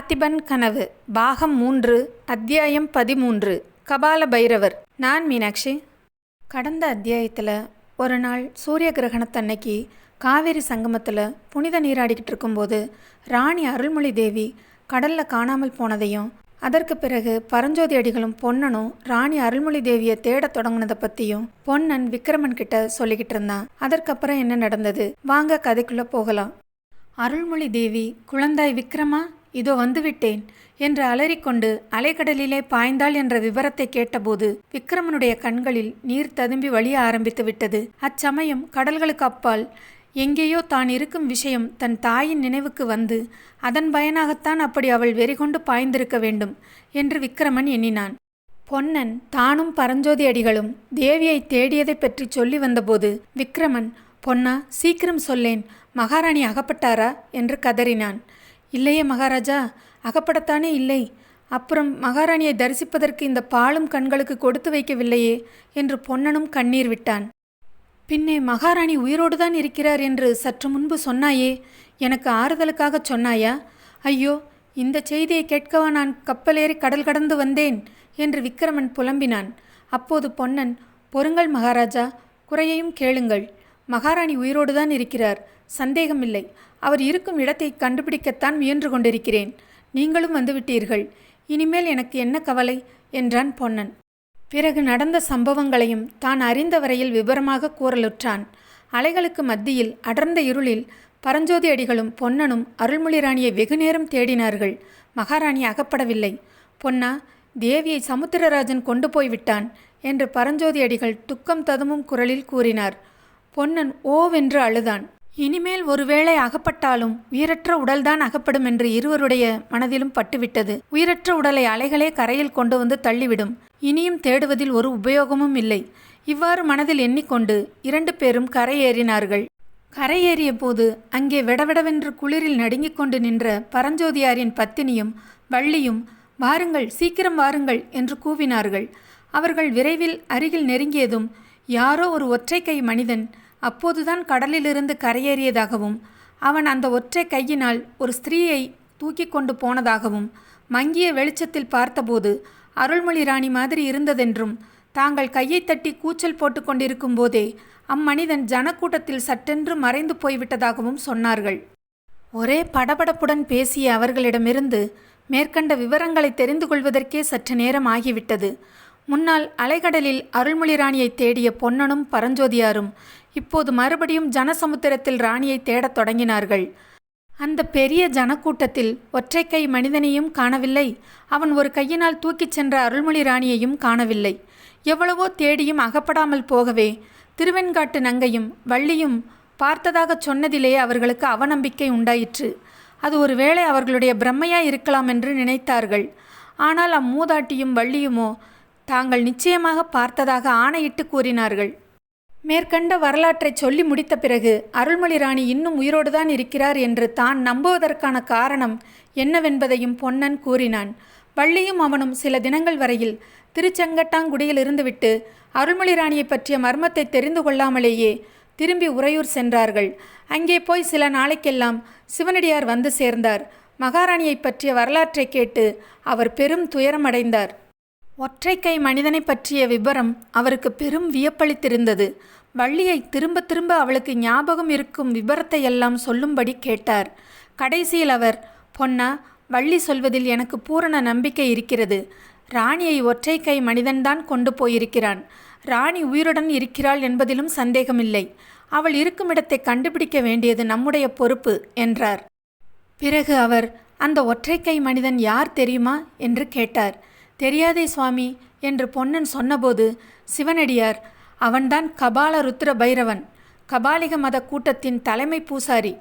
பார்த்திபன் கனவு பாகம் 3 அத்தியாயம் 13 கபால பைரவர். நான் மீனாட்சி. கடந்த அத்தியாயத்தில் ஒரு நாள் சூரிய கிரகணத்தன்னைக்கு காவேரி சங்கமத்தில் புனித நீராடிக்கிட்டு இருக்கும்போது ராணி அருள்மொழி தேவி கடலில் காணாமல் போனதையும், அதற்கு பிறகு பரஞ்சோதி அடிகளும் பொன்னனும் ராணி அருள்மொழி தேவியை தேடத் தொடங்கினதை பற்றியும் பொன்னன் விக்ரமன் கிட்ட சொல்லிக்கிட்டு இருந்தான். அதற்கப்புறம் என்ன நடந்தது, வாங்க கதைக்குள்ளே போகலாம். அருள்மொழி தேவி, குழந்தாய் விக்ரமா, இதோ வந்துவிட்டேன் என்று அலறிக்கொண்டு அலைக்கடலிலே பாய்ந்தாள் என்ற விவரத்தை கேட்டபோது விக்ரமனுடைய கண்களில் நீர் ததும்பி வழிய ஆரம்பித்து விட்டது. அச்சமயம் கடல்களுக்கு அப்பால் எங்கேயோ தான் இருக்கும் விஷயம் தன் தாயின் நினைவுக்கு வந்து அதன் பயனாகத்தான் அப்படி அவள் வெறிகொண்டு பாய்ந்திருக்க வேண்டும் என்று விக்ரமன் எண்ணினான். பொன்னன் தானும் பரஞ்சோதி அடிகளும் தேவியை தேடியதை பற்றி சொல்லி வந்தபோது விக்ரமன், பொன்னா, சீக்கிரம் சொல்லேன், மகாராணி அகப்பட்டாரா என்று கதறினான். இல்லையே மகாராஜா, அகப்படத்தானே இல்லை. அப்புறம் மகாராணியை தரிசிப்பதற்கு இந்த பாலும் கண்களுக்கு கொடுத்து வைக்கவில்லையே என்று பொன்னனும் கண்ணீர் விட்டான். பின்னே மகாராணி உயிரோடுதான் இருக்கிறார் என்று சற்று முன்பு சொன்னாயே, எனக்கு ஆறுதலுக்காக சொன்னாயா? ஐயோ, இந்த செய்தியை கேட்கவா நான் கப்பலேறி கடல் கடந்து வந்தேன் என்று விக்ரமன் புலம்பினான். அப்போது பொன்னன், பொறுங்கள் மகாராஜா, குறையையும் கேளுங்கள். மகாராணி உயிரோடுதான் இருக்கிறார், சந்தேகமில்லை. அவர் இருக்கும் இடத்தை கண்டுபிடிக்கத்தான் முயன்று கொண்டிருக்கிறேன். நீங்களும் வந்துவிட்டீர்கள். இனிமேல் எனக்கு என்ன கவலை என்றான் பொன்னன். பிறகு நடந்த சம்பவங்களையும் தான் அறிந்த வரையில் விவரமாக கூறலுற்றான். அலைகளுக்கு மத்தியில் அடர்ந்த இருளில் பரஞ்சோதி அடிகளும் பொன்னனும் அருள்மொழி ராணியை வெகுநேரம் தேடினார்கள். மகாராணி அகப்படவில்லை. பொன்னா, தேவியை சமுத்திரராஜன் கொண்டு போய்விட்டான் என்று பரஞ்சோதி அடிகள் துக்கம் ததும்பும் குரலில் கூறினார். பொன்னன் ஓவென்று அழுதான். இனிமேல் ஒருவேளை அகப்பட்டாலும் உயிரற்ற உடல்தான் அகப்படும் என்று இருவருடைய மனதிலும் பட்டுவிட்டது. உயிரற்ற உடலை அலைகளே கரையில் கொண்டு வந்து தள்ளிவிடும். இனியும் தேடுவதில் ஒரு உபயோகமும் இல்லை. இவ்வாறு மனதில் எண்ணிக்கொண்டு 2 பேரும் கரையேறினார்கள். கரையேறிய போது அங்கே விடவிடவென்று குளிரில் நடுங்கிக் கொண்டு நின்ற பரஞ்சோதியாரின் பத்தினியும் வள்ளியும், வாருங்கள், சீக்கிரம் வாருங்கள் என்று கூவினார்கள். அவர்கள் விரைவில் அருகில் நெருங்கியதும் யாரோ ஒரு ஒற்றை கை மனிதன் அப்போதுதான் கடலிலிருந்து கரையேறியதாகவும், அவன் அந்த ஒற்றை கையினால் ஒரு ஸ்திரீயை தூக்கி கொண்டு போனதாகவும், மங்கிய வெளிச்சத்தில் பார்த்தபோது அருள்மொழி ராணி மாதிரி இருந்ததென்றும், தாங்கள் கையை தட்டி கூச்சல் போட்டு கொண்டிருக்கும் போதே அம்மனிதன் ஜனக்கூட்டத்தில் சட்டென்று மறைந்து போய்விட்டதாகவும் சொன்னார்கள். ஒரே படபடப்புடன் பேசிய அவர்களிடமிருந்து மேற்கண்ட விவரங்களை தெரிந்து கொள்வதற்கே சற்று நேரம் ஆகிவிட்டது. முன்னால் அலைகடலில் அருள்மொழி ராணியை தேடிய பொன்னனும் பரஞ்சோதியாரும் இப்போது மறுபடியும் ஜனசமுத்திரத்தில் ராணியை தேடத் தொடங்கினார்கள். அந்த பெரிய ஜனக்கூட்டத்தில் ஒற்றை கை மனிதனையும் காணவில்லை. அவன் ஒரு கையினால் தூக்கிச் சென்ற அருள்மொழி ராணியையும் காணவில்லை. எவ்வளவோ தேடியும் அகப்படாமல் போகவே திருவெண்காட்டு நங்கையும் வள்ளியும் பார்த்ததாக சொன்னதிலே அவர்களுக்கு அவநம்பிக்கை உண்டாயிற்று. அது ஒருவேளை அவர்களுடைய பிரம்மையாய் இருக்கலாம் என்று நினைத்தார்கள். ஆனால் அம்மூதாட்டியும் வள்ளியுமோ தாங்கள் நிச்சயமாக பார்த்ததாக ஆணையிட்டு கூறினார்கள். மேற்கண்ட வரலாற்றை சொல்லி முடித்த பிறகு அருள்மொழி ராணி இன்னும் உயிரோடுதான் இருக்கிறார் என்று தான் நம்புவதற்கான காரணம் என்னவென்பதையும் பொன்னன் கூறினான். வள்ளியும் அவனும் சில தினங்கள் வரையில் திருச்செங்கட்டாங்குடியில் இருந்துவிட்டு அருள்மொழி ராணியை பற்றிய மர்மத்தை தெரிந்து கொள்ளாமலேயே திரும்பி உறையூர் சென்றார்கள். அங்கே போய் சில நாளைக்கெல்லாம் சிவனடியார் வந்து சேர்ந்தார். மகாராணியை பற்றிய வரலாற்றை கேட்டு அவர் பெரும் துயரமடைந்தார். ஒற்றை கை மனிதனை பற்றிய விபரம் அவருக்கு பெரும் வியப்பளித்திருந்தது. வள்ளியை திரும்ப திரும்ப அவளுக்கு ஞாபகம் இருக்கும் விபரத்தையெல்லாம் சொல்லும்படி கேட்டார். கடைசியில் அவர், பொன்னா, வள்ளி சொல்வதில் எனக்கு பூரண நம்பிக்கை இருக்கிறது. ராணியை ஒற்றை கை மனிதன்தான் கொண்டு போயிருக்கிறான். ராணி உயிருடன் இருக்கிறாள் என்பதிலும் சந்தேகமில்லை. அவள் இருக்கும் இடத்தை கண்டுபிடிக்க வேண்டியது நம்முடைய பொறுப்பு என்றார். பிறகு அவர், அந்த ஒற்றை கை மனிதன் யார் தெரியுமா என்று கேட்டார். தெரியாதே சுவாமி என்று பொன்னன் சொன்னபோது சிவனடியார், அவன்தான் கபால ருத்ர பைரவன், கபாலிக மத கூட்டத்தின் தலைமை பூசாரி.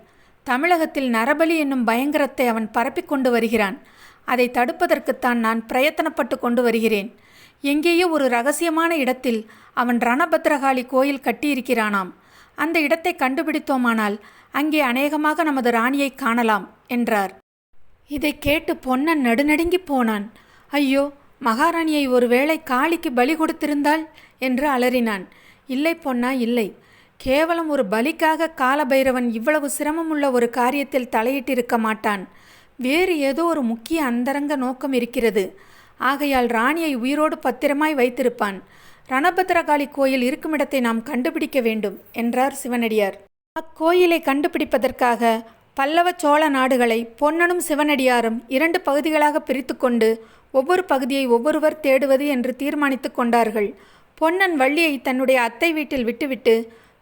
தமிழகத்தில் நரபலி என்னும் பயங்கரத்தை அவன் பரப்பிக்கொண்டு வருகிறான். அதை தடுப்பதற்குத்தான் நான் பிரயத்தனப்பட்டு கொண்டு வருகிறேன். எங்கேயோ ஒரு ரகசியமான இடத்தில் அவன் ரணபத்ரகாளி கோயில் கட்டியிருக்கிறானாம். அந்த இடத்தை கண்டுபிடித்தோமானால் அங்கே அநேகமாக நமது ராணியை காணலாம் என்றார். இதை கேட்டு பொன்னன் நடுநடுங்கி போனான். ஐயோ, மகாராணியை ஒருவேளை காளிக்கு பலி கொடுத்திருந்தாள் என்று அலறினான். இல்லை பொன்னா, இல்லை. கேவலம் ஒரு பலிக்காக காலபைரவன் இவ்வளவு சிரமமுள்ள ஒரு காரியத்தில் தலையிட்டிருக்க மாட்டான். வேறு ஏதோ ஒரு முக்கிய அந்தரங்க நோக்கம் இருக்கிறது. ஆகையால் ராணியை உயிரோடு பத்திரமாய் வைத்திருப்பான். ரணபத்ரகாளி கோயில் இருக்குமிடத்தை நாம் கண்டுபிடிக்க வேண்டும் என்றார் சிவனடியார். அக்கோயிலை கண்டுபிடிப்பதற்காக பல்லவ சோழ நாடுகளை பொன்னனும் சிவனடியாரும் 2 பகுதிகளாக பிரித்து கொண்டு ஒவ்வொரு பகுதியை ஒவ்வொருவர் தேடுவது என்று தீர்மானித்து கொண்டார்கள். பொன்னன் வள்ளியை தன்னுடைய அத்தை வீட்டில் விட்டுவிட்டு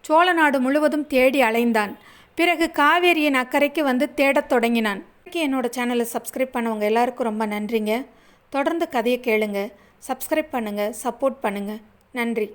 சோழ நாடு முழுவதும் தேடி அலைந்தான். பிறகு காவேரியின் அக்கறைக்கு வந்து தேடத் தொடங்கினான். என்னோட சேனலை சப்ஸ்கிரைப் பண்ணவங்க எல்லாருக்கும் ரொம்ப நன்றிங்க. தொடர்ந்து கதையை கேளுங்க, சப்ஸ்கிரைப் பண்ணுங்கள், சப்போர்ட் பண்ணுங்கள். நன்றி.